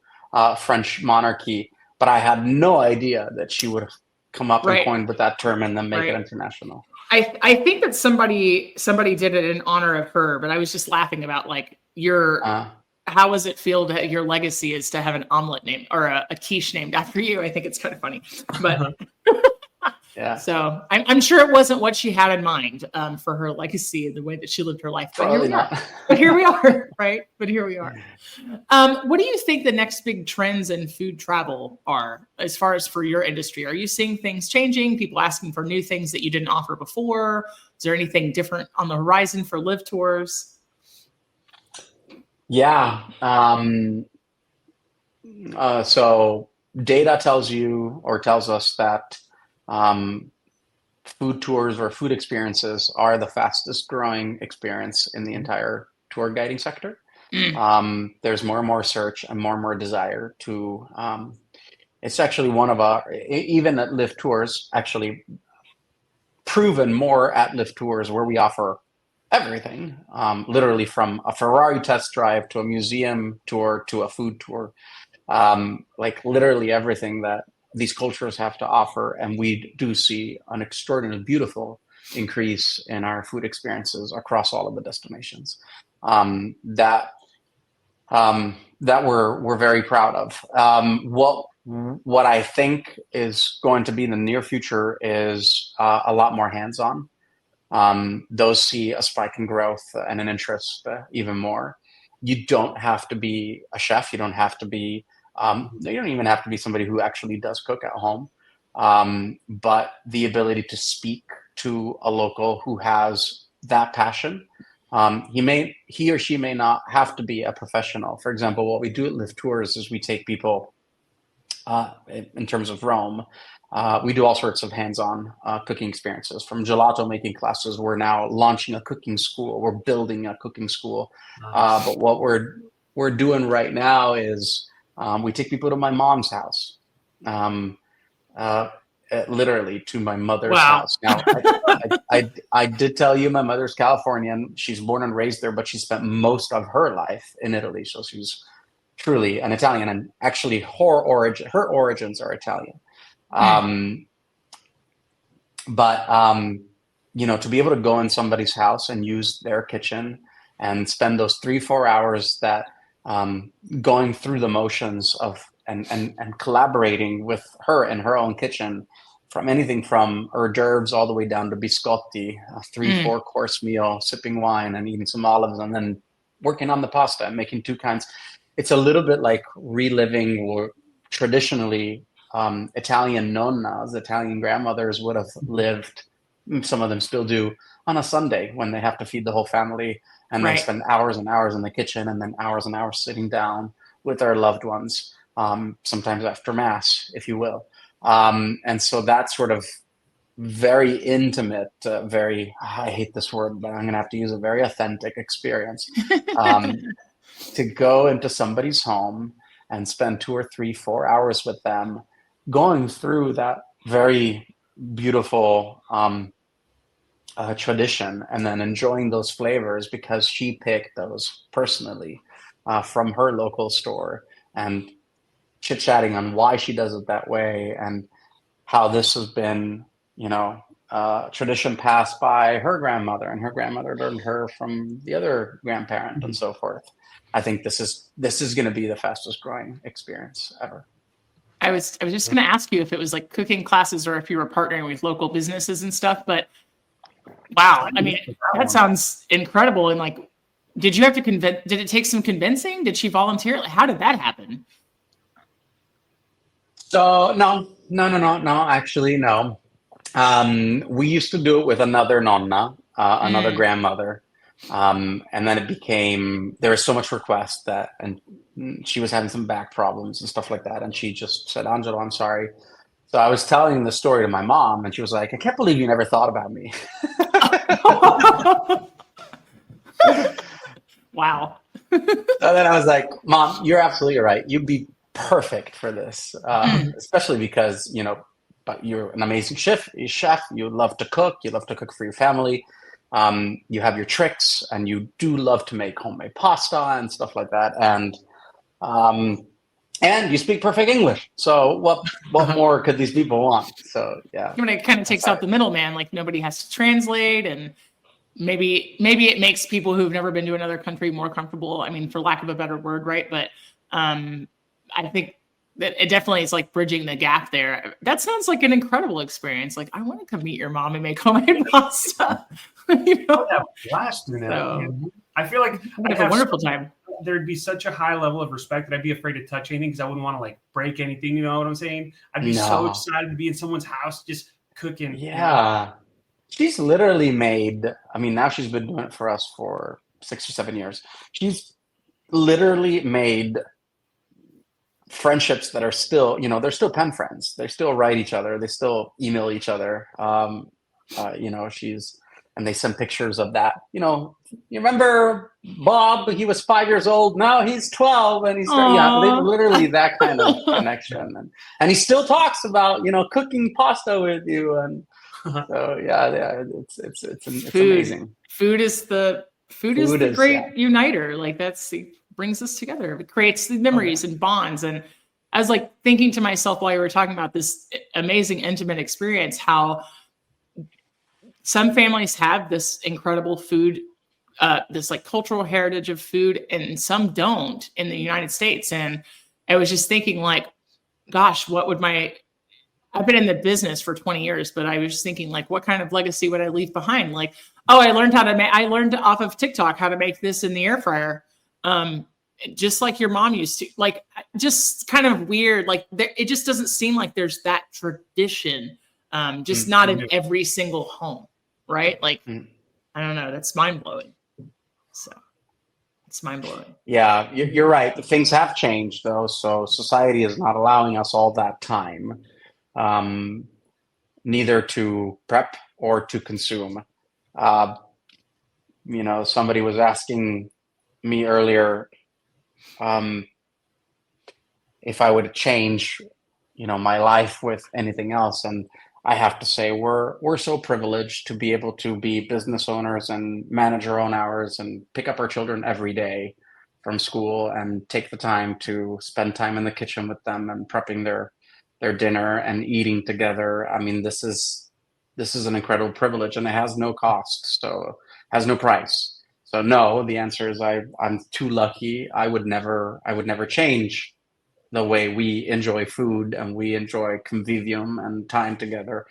French monarchy. But I had no idea that she would have come up and Right. coined with that term and then make it Right. international. I think that somebody did it in honor of her, but I was just laughing about like how does it feel to your legacy is to have an omelet named or a quiche named after you? I think it's kind of funny, but yeah. So I'm sure it wasn't what she had in mind for her legacy and the way that she lived her life. But Probably here we not. are. But here we are, right? But here we are. What do you think the next big trends in food travel are, as far as for your industry? Are you seeing things changing? People asking for new things that you didn't offer before? Is there anything different on the horizon for live tours? Yeah. So data tells us that food tours or food experiences are the fastest growing experience in the entire tour guiding sector. There's more and more search and more desire to. It's actually one of our, even at Lift Tours, actually proven more at Lift Tours, where we offer everything, literally from a Ferrari test drive to a museum tour to a food tour, like literally everything that these cultures have to offer. And we do see an extraordinarily beautiful increase in our food experiences across all of the destinations that we're very proud of. What I think is going to be in the near future is a lot more hands-on. Those see a spike in growth and an interest even more. You don't have to be a chef. You don't have to be. You don't even have to be somebody who actually does cook at home. But the ability to speak to a local who has that passion. He or she may not have to be a professional. For example, what we do at Lift Tours is we take people in terms of Rome. We do all sorts of hands-on cooking experiences, from gelato making classes. We're now launching a cooking school. We're building a cooking school. Nice. But what we're doing right now is we take people to my mom's house, literally to my mother's house. Now, I did tell you my mother's Californian. She's born and raised there, but she spent most of her life in Italy. So she's truly an Italian, and actually her origins are Italian. But to be able to go in somebody's house and use their kitchen and spend those 3-4 hours that going through the motions of and collaborating with her in her own kitchen, from anything from hors d'oeuvres all the way down to biscotti, a 3-4 course meal, sipping wine and eating some olives, and then working on the pasta and making 2 kinds. It's a little bit like reliving or traditionally Italian nonnas, Italian grandmothers would have lived. Some of them still do on a Sunday when they have to feed the whole family, and they spend hours and hours in the kitchen and then hours and hours sitting down with their loved ones, sometimes after mass, if you will. And so that sort of very intimate, I hate this word, but I'm going to have to use a very authentic experience. To go into somebody's home and spend 2 or 3, 4 hours with them, going through that very beautiful tradition, and then enjoying those flavors because she picked those personally from her local store, and chit-chatting on why she does it that way and how this has been, tradition passed by her grandmother, and her grandmother learned her from the other grandparent, and so forth. I think this is going to be the fastest growing experience ever. I was just going to ask you if it was like cooking classes or if you were partnering with local businesses and stuff, but wow, I mean, that sounds incredible. And like, did you have to did it take some convincing? Did she volunteer? Like, how did that happen? So no, actually, no. We used to do it with another nonna, another grandmother. And then it became, there was so much request and she was having some back problems and stuff like that. And she just said, Angelo, I'm sorry. So I was telling the story to my mom, and she was like, I can't believe you never thought about me. Wow. So then I was like, Mom, you're absolutely right. You'd be perfect for this, especially because, but you're an amazing chef. You love to cook. You love to cook for your family. You have your tricks, and you do love to make homemade pasta and stuff like that. And you speak perfect English. So what more could these people want? So yeah. I mean, it kind of takes out the middleman. Like nobody has to translate, and maybe it makes people who've never been to another country more comfortable. I mean, for lack of a better word, right? But I think that it definitely is like bridging the gap there. That sounds like an incredible experience. Like, I want to come meet your mom and make homemade pasta. You know? I have a blast doing that. So, I feel like I'd have a wonderful time. There'd be such a high level of respect that I'd be afraid to touch anything because I wouldn't want to like break anything. You know what I'm saying? I'd be so excited to be in someone's house just cooking. Yeah. She's literally made, I mean, now she's been doing it for us for 6 or 7 years. She's literally made friendships that are still, they're still pen friends. They still write each other. They still email each other. And they send pictures of that. You remember Bob? He was 5 years old. Now he's 12, and he's literally that kind of connection. And he still talks about cooking pasta with you. And so yeah, it's amazing. Food is the great uniter. Like it brings us together. It creates the memories and bonds. And I was like thinking to myself while you were talking about this amazing intimate experience, how some families have this incredible food, this like cultural heritage of food, and some don't in the United States. And I was just thinking like, gosh, I've been in the business for 20 years, but I was just thinking like, what kind of legacy would I leave behind? Like, I learned off of TikTok how to make this in the air fryer. Just like your mom used to, like, just kind of weird. Like it just doesn't seem like there's that tradition. Just not in every single home. Right? Like, I don't know. That's mind blowing. So it's mind blowing. Yeah, you're right. Things have changed though. So society is not allowing us all that time, neither to prep or to consume. Somebody was asking me earlier, if I would change, my life with anything else. And I have to say we're so privileged to be able to be business owners and manage our own hours and pick up our children every day from school and take the time to spend time in the kitchen with them and prepping their dinner and eating together. I mean, this is an incredible privilege, and it has no cost, so has no price. So no, the answer is I'm too lucky. I would never change the way we enjoy food and we enjoy convivium and time together,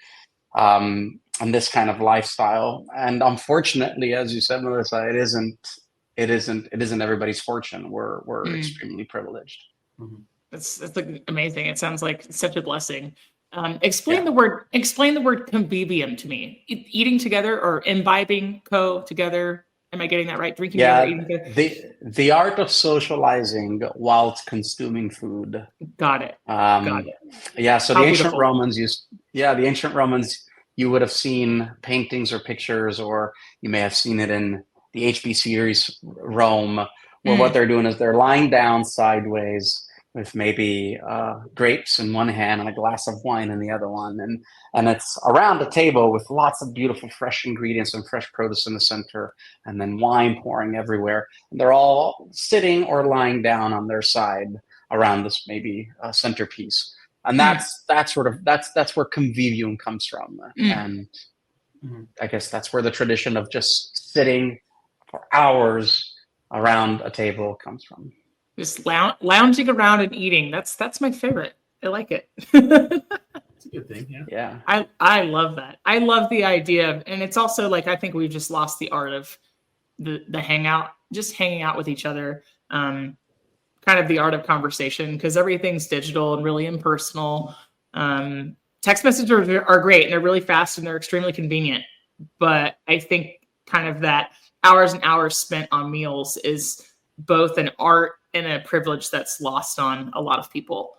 and this kind of lifestyle. And unfortunately, as you said, Melissa, it isn't everybody's fortune. We're extremely privileged. Mm-hmm. It's like amazing. It sounds like such a blessing. Explain the word convivium to me. Eating together or imbibing together. Am I getting that right? Drinking together, eating together. The art of socializing whilst consuming food. Got it. Got it. Yeah. So the ancient Romans you would have seen paintings or pictures, or you may have seen it in the HB series Rome, where what they're doing is they're lying down sideways with maybe grapes in one hand and a glass of wine in the other one. And it's around a table with lots of beautiful fresh ingredients and fresh produce in the center, and then wine pouring everywhere. And they're all sitting or lying down on their side around this maybe centerpiece. And that's where convivium comes from. And I guess that's where the tradition of just sitting for hours around a table comes from. Just lounging around and eating. That's my favorite. I like it. It's a good thing. Yeah. Yeah. I love that. I love the idea of, and it's also like, I think we've just lost the art of the hangout, just hanging out with each other. Kind of the art of conversation, because everything's digital and really impersonal. Text messages are great and they're really fast and they're extremely convenient. But I think kind of that hours and hours spent on meals is both an art and a privilege that's lost on a lot of people.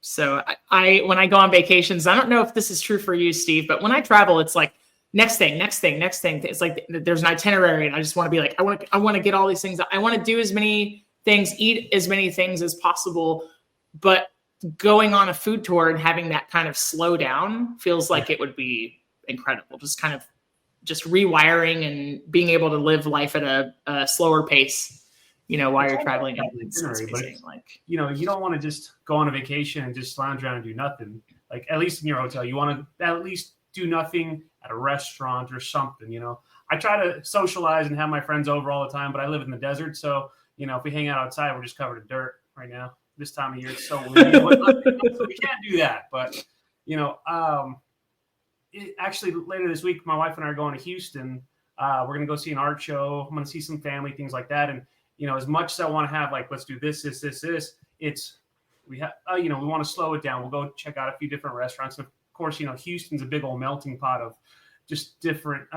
So I when I go on vacations, I don't know if this is true for you, Steve, but when I travel, it's like next thing. It's like there's an itinerary and I just want to be like, I want to get all these things. I want to do as many things, eat as many things as possible. But going on a food tour and having that kind of slow down feels like it would be incredible. Just kind of just rewiring and being able to live life at a slower pace, while you're traveling. It's amazing. Like, you don't want to just go on a vacation and just lounge around and do nothing. Like, at least in your hotel, you want to at least do nothing at a restaurant or something, I try to socialize and have my friends over all the time, but I live in the desert. So, if we hang out outside, we're just covered in dirt right now. This time of year, it's so windy. So we can't do that. But, actually later this week, my wife and I are going to Houston. We're going to go see an art show. I'm going to see some family, things like that. And, as much as I want to have, like, let's do this, we want to slow it down. We'll go check out a few different restaurants. And of course, Houston's a big old melting pot of just different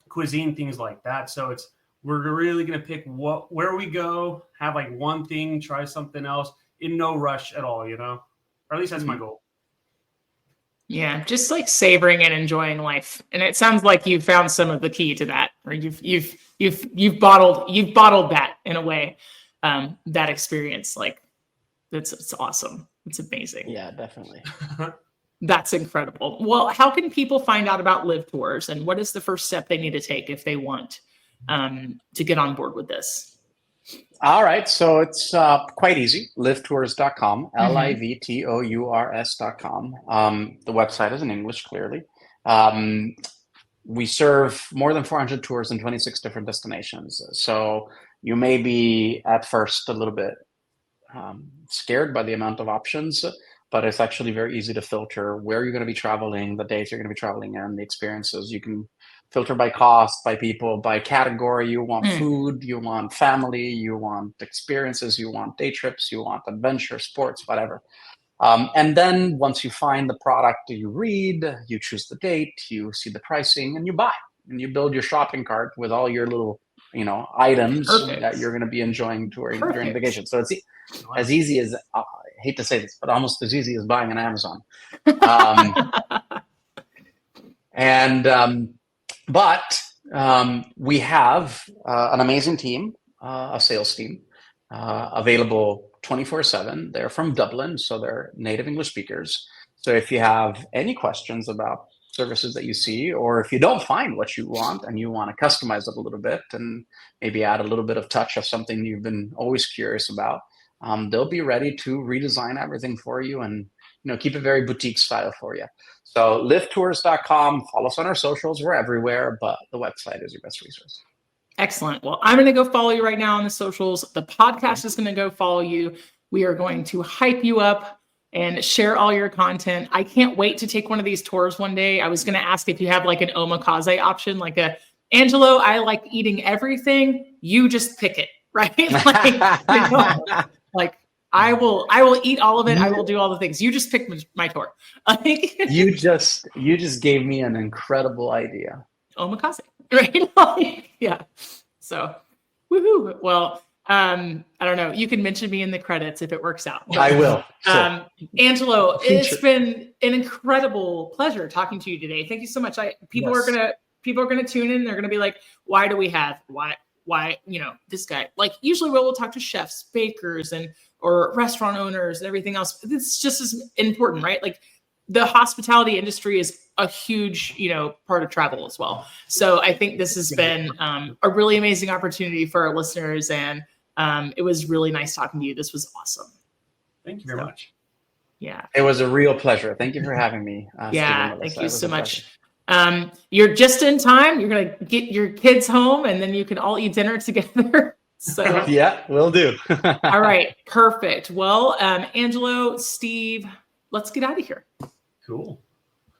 cuisine, things like that. So we're really going to pick where we go, have like one thing, try something else in no rush at all, or at least that's my goal. Yeah, just like savoring and enjoying life. And it sounds like you've found some of the key to that, or you've bottled that in a way. That experience, like it's awesome. It's amazing. Yeah, definitely. That's incredible. Well, how can people find out about Live Tours, and what is the first step they need to take if they want to get on board with this? All right. So it's quite easy. Livetours.com, livtours.com. The website is in English, clearly. We serve more than 400 tours in 26 different destinations. So you may be at first a little bit scared by the amount of options, but it's actually very easy to filter where you're going to be traveling, the days you're going to be traveling in, the experiences. You can filter by cost, by people, by category. You want food, you want family, you want experiences, you want day trips, you want adventure, sports, whatever. And then once you find the product, you read, you choose the date, you see the pricing, and you buy. And you build your shopping cart with all your little, items that you're going to be enjoying during vacation. So it's as easy as, I hate to say this, but almost as easy as buying an Amazon. But we have an amazing team, a sales team, available 24/7. They're from Dublin, so they're native English speakers. So if you have any questions about services that you see, or if you don't find what you want and you want to customize it a little bit and maybe add a little bit of touch of something you've been always curious about, they'll be ready to redesign everything for you and keep it very boutique style for you. So livetours.com, follow us on our socials. We're everywhere, but the website is your best resource. Excellent. Well, I'm going to go follow you right now on the socials. The podcast is going to go follow you. We are going to hype you up and share all your content. I can't wait to take one of these tours one day. I was going to ask if you have like an omakase option, like Angelo, I like eating everything. You just pick it, right? Like I will eat all of it. I will do all the things. You just pick my tour. You just gave me an incredible idea. Omakase, right? Yeah. So, woohoo. Well, I don't know. You can mention me in the credits if it works out. But, I will. Sure. Angelo, it's been an incredible pleasure talking to you today. Thank you so much. People are gonna tune in. They're gonna be like, why do we have this guy? Like usually we'll talk to chefs, bakers, or restaurant owners and everything else. It's just as important, right? Like the hospitality industry is a huge, part of travel as well. So I think this has been a really amazing opportunity for our listeners. And it was really nice talking to you. This was awesome. Thank you very much. Yeah. It was a real pleasure. Thank you for having me. Yeah. Thank you so much. You're just in time. You're going to get your kids home and then you can all eat dinner together. So yeah, will do. all right, perfect. Well, Angelo, Steve, let's get out of here. Cool.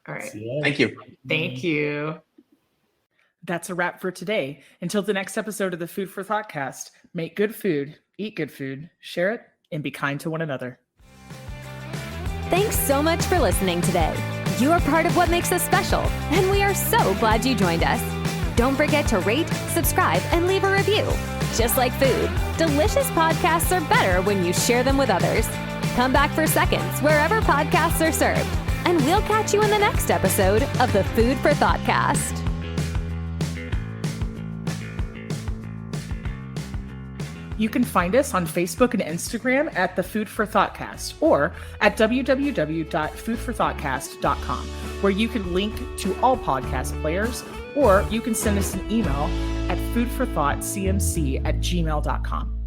All right. Thank you. Thank you. That's a wrap for today. Until the next episode of the Food for Thoughtcast, make good food, eat good food, share it, and be kind to one another. Thanks so much for listening today. You are part of what makes us special, and we are so glad you joined us. Don't forget to rate, subscribe, and leave a review. Just like food, delicious podcasts are better when you share them with others. Come back for seconds wherever podcasts are served, and we'll catch you in the next episode of the Food for Thoughtcast. You can find us on Facebook and Instagram at the Food for Thoughtcast or at www.foodforthoughtcast.com, where you can link to all podcast players, or you can send us an email at foodforthoughtcmc@gmail.com.